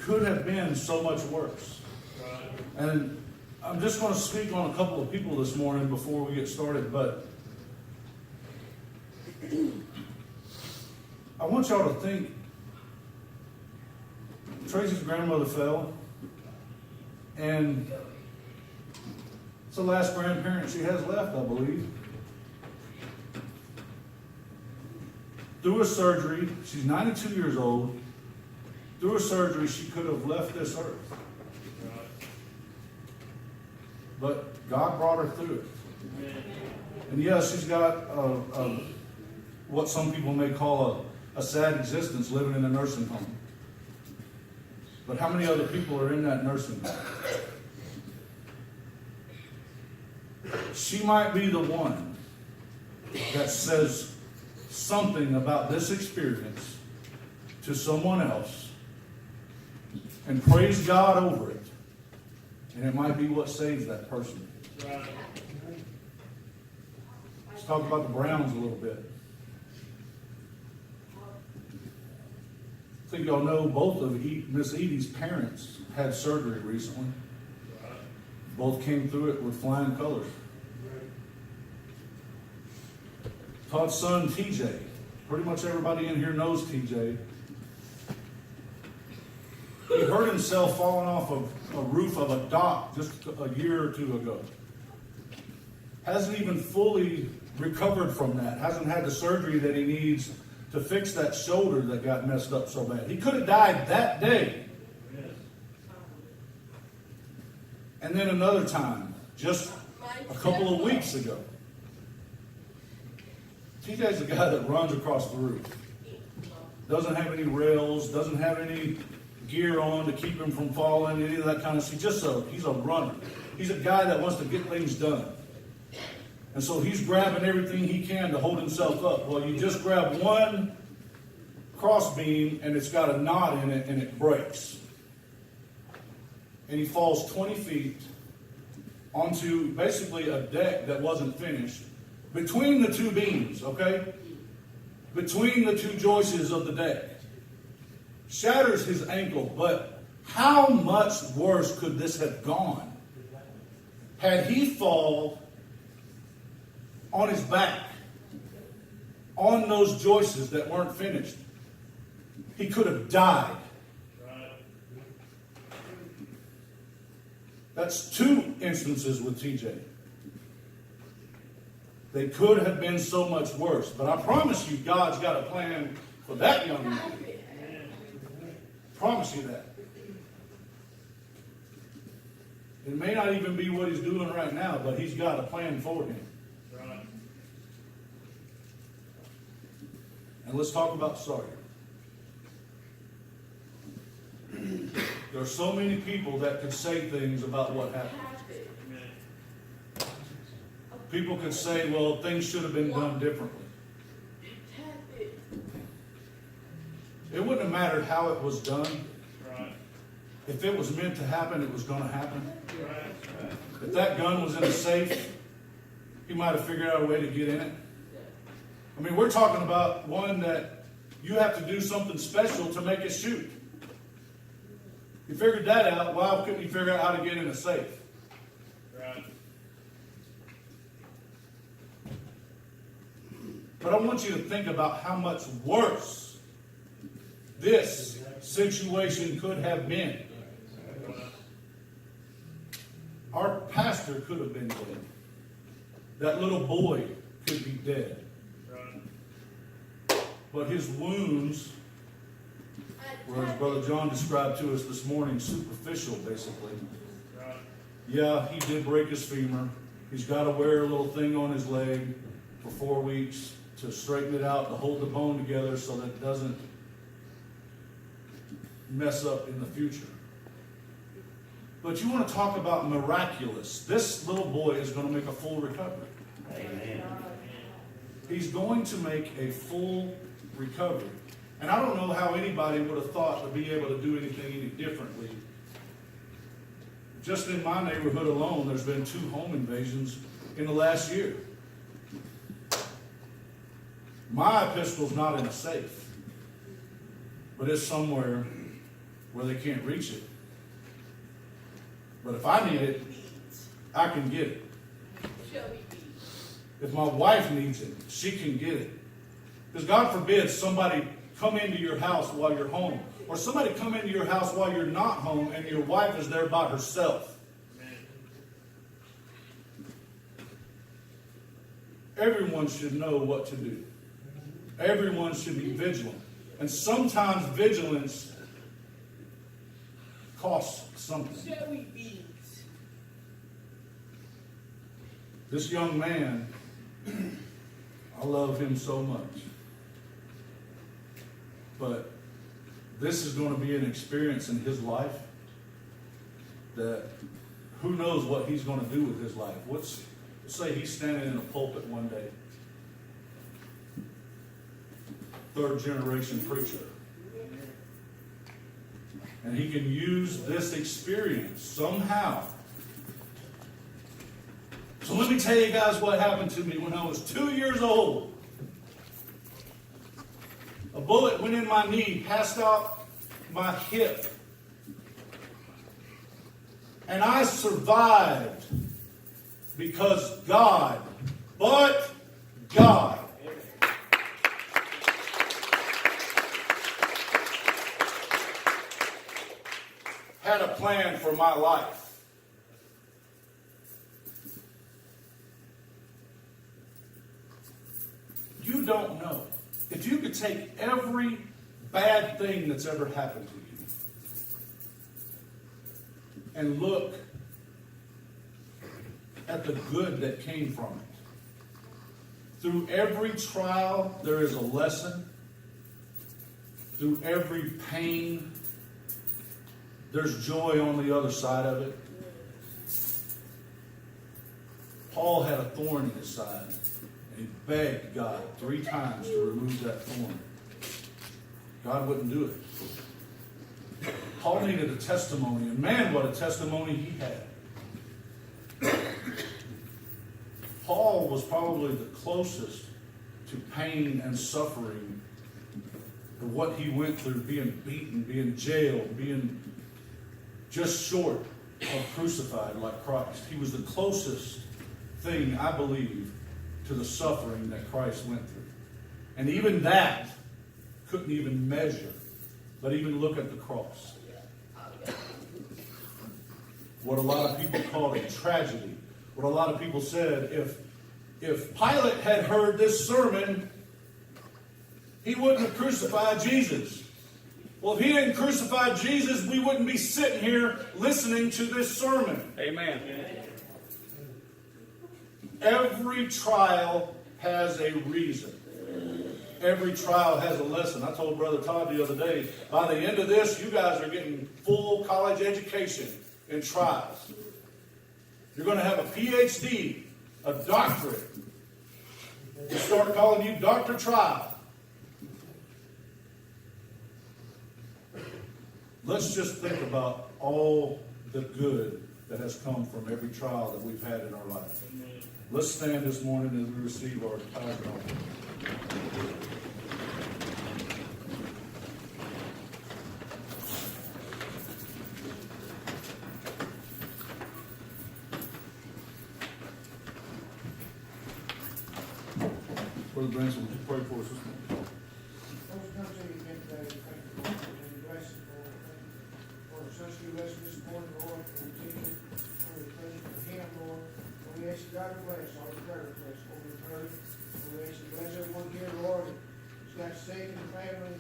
could have been so much worse. And I'm just going to speak on a couple of people this morning before we get started, but I want y'all to think, Tracy's grandmother fell, and it's the last grandparent she has left, I believe. Through a surgery, she's 92 years old. Through a surgery, she could have left this earth. But God brought her through it. And yes, she's got what some people may call a sad existence, living in a nursing home. But how many other people are in that nursing home? She might be the one that says something about this experience to someone else and praise God over it. And it might be what saves that person. Let's talk about the Browns a little bit. I think y'all know both of Miss Edie's parents had surgery recently. Both came through it with flying colors. Todd's son, TJ. Pretty much everybody in here knows TJ. He hurt himself falling off of a roof of a dock just a year or two ago. Hasn't even fully recovered from that. Hasn't had the surgery that he needs to fix that shoulder that got messed up so bad. He could have died that day. And then another time, just a couple of weeks ago. TJ's the guy that runs across the roof. Doesn't have any rails, doesn't have any gear on to keep him from falling, any of that kind of stuff. He's a runner. He's a guy that wants to get things done. And so he's grabbing everything he can to hold himself up. Well, you just grab one cross beam and it's got a knot in it and it breaks. And he falls 20 feet onto basically a deck that wasn't finished. Between the two beams, okay? Between the two joists of the deck. Shatters his ankle, but how much worse could this have gone had he fallen on his back on those joists that weren't finished? He could have died. That's two instances with TJ. They could have been so much worse, but I promise you God's got a plan for that young man. Promise you that. It may not even be what he's doing right now, but he's got a plan for him. Right. And let's talk about Sawyer. There are so many people that could say things about what happened. People could say, well, things should have been done differently. It wouldn't have mattered how it was done. Right. If it was meant to happen, it was going to happen. Right. If that gun was in a safe, he might have figured out a way to get in it. I mean, we're talking about one that you have to do something special to make it shoot. He figured that out. Why couldn't he figure out how to get in a safe? Right. But I want you to think about how much worse this situation could have been. Our pastor could have been dead. That little boy could be dead. But his wounds, were, as Brother John described to us this morning, superficial, basically. Yeah, he did break his femur. He's got to wear a little thing on his leg for 4 weeks to straighten it out, to hold the bone together so that it doesn't mess up in the future. But you want to talk about miraculous. This little boy is going to make a full recovery. Amen. He's going to make a full recovery. And I don't know how anybody would have thought to be able to do anything any differently. Just in my neighborhood alone, there's been 2 home invasions in the last year. My pistol's not in a safe, but it's somewhere where they can't reach it. But if I need it, I can get it. If my wife needs it, she can get it. Because God forbid somebody come into your house while you're home, or somebody come into your house while you're not home and your wife is there by herself. Everyone should know what to do. Everyone should be vigilant. And sometimes vigilance costs something. This young man, I love him so much. But this is going to be an experience in his life that who knows what he's going to do with his life. Let's say he's standing in a pulpit one day. Third generation preacher. And he can use this experience somehow. So let me tell you guys what happened to me when I was 2 years old. A bullet went in my knee, passed out my hip. And I survived because God, but God, had a plan for my life. You don't know. If you could take every bad thing that's ever happened to you and look at the good that came from it. Through every trial, there is a lesson. Through every pain, there's joy on the other side of it. Paul had a thorn in his side. And he begged God 3 times to remove that thorn. God wouldn't do it. Paul needed a testimony. And man, what a testimony he had. Paul was probably the closest to pain and suffering for what he went through, being beaten, being jailed, being just short of crucified like Christ. He was the closest thing, I believe, to the suffering that Christ went through. And even that couldn't even measure, but even look at the cross. What a lot of people called a tragedy. What a lot of people said, if Pilate had heard this sermon, he wouldn't have crucified Jesus. Well, if he didn't crucify Jesus, we wouldn't be sitting here listening to this sermon. Amen. Every trial has a reason. Every trial has a lesson. I told Brother Todd the other day, by the end of this, you guys are getting full college education in trials. You're going to have a PhD, a doctorate. They start calling you Dr. Trial. Let's just think about all the good that has come from every trial that we've had in our life. Let's stand this morning as we receive our tithe offering. Brother Branson, would you pray for us this morning? Lord, we come to you again today. Thank you, Lord, for your blessing, Lord. Thank you for such a lesson this morning, Lord, for the teacher, for the president, for him, Lord. Lord, we ask you, God, to bless all the prayer requests for the church. Lord, we ask you to bless everyone here, Lord, who's got sick in the family,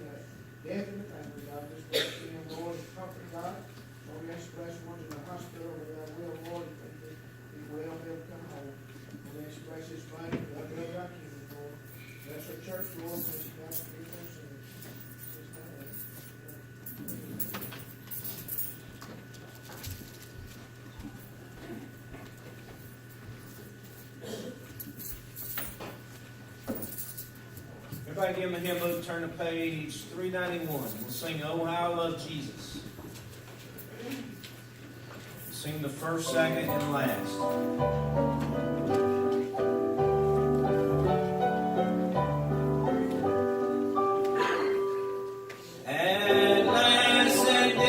death in the family, God. Just bless them, Lord, and comfort, God. Lord, we ask you to bless the ones in the hospital, where they will, Lord, and they be well, they'll come home. Lord, we ask you to bless this plan, love our kingdom, Lord. Bless our church, Lord. Bless you, God, for people. Everybody give him a hymn book, turn to page 391. We'll sing Oh How I Love Jesus. Sing the first, second, and last. And last and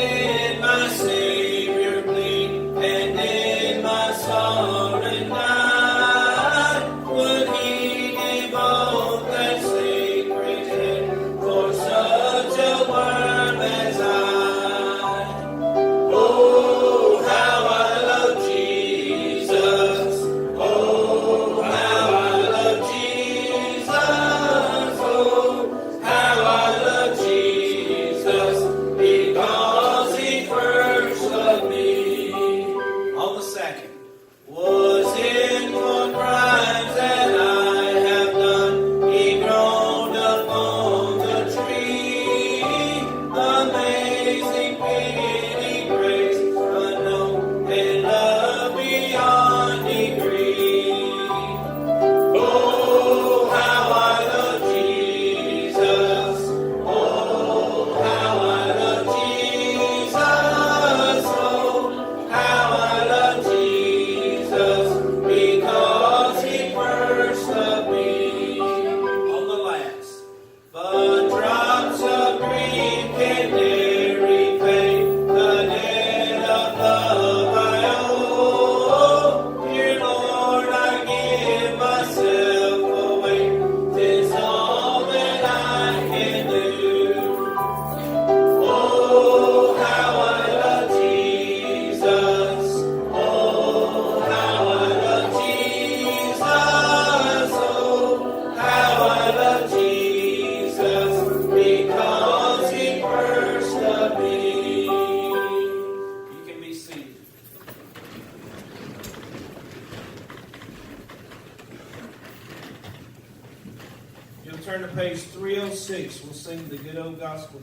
turn to page 306. We'll sing the old gospel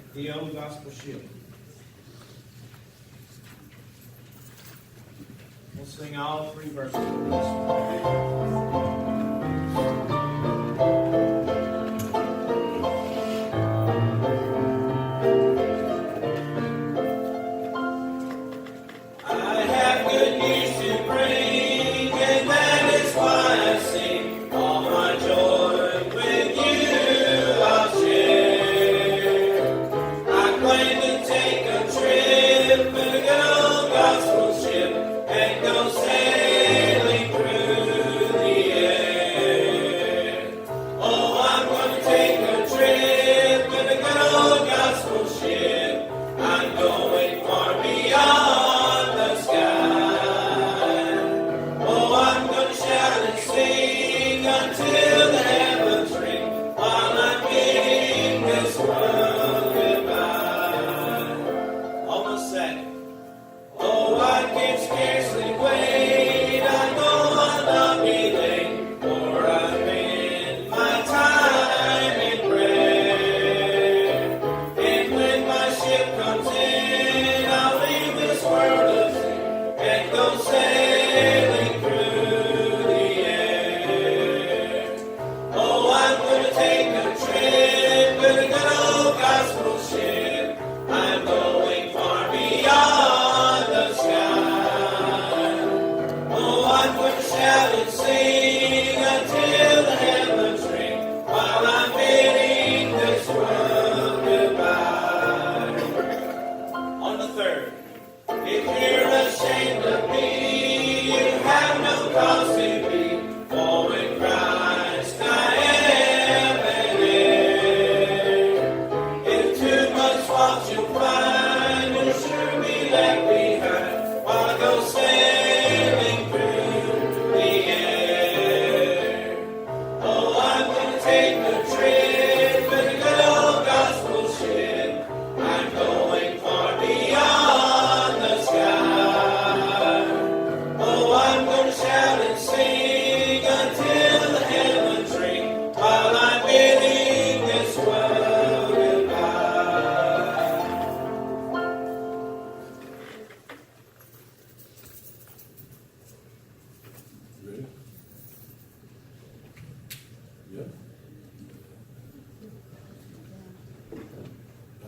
ship. We'll sing all 3 verses of this.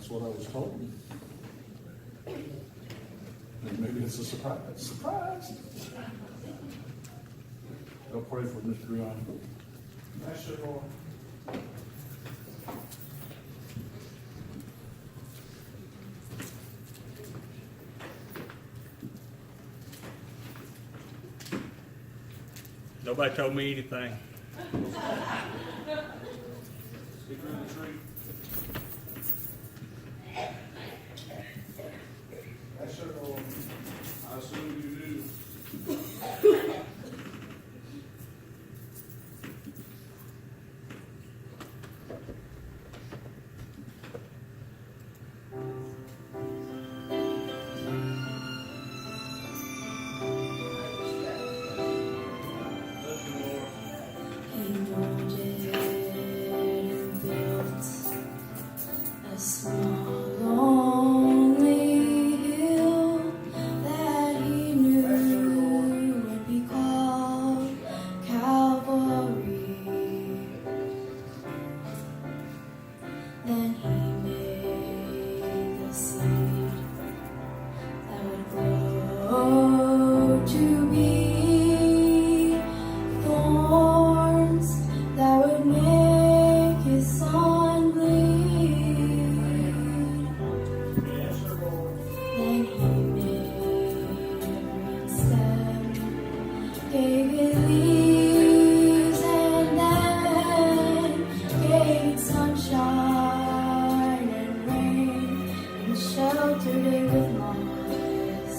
What I was told. And maybe it's a surprise. Surprise! I'll pray for Miss Brianna. Yes, sir, Lord. Nobody told me anything. Stick her in the tree. Yes, sir, Lord. I assume you do. He molded and built a small, lonely hill that he knew would be called Calvary. Then he made the seed that would grow to be thorns that would make his son bleed. Yes, sir, Lord. Then he made a green stem, gave it leaves, and then gave it sunshine and rain, and sheltered it with moss.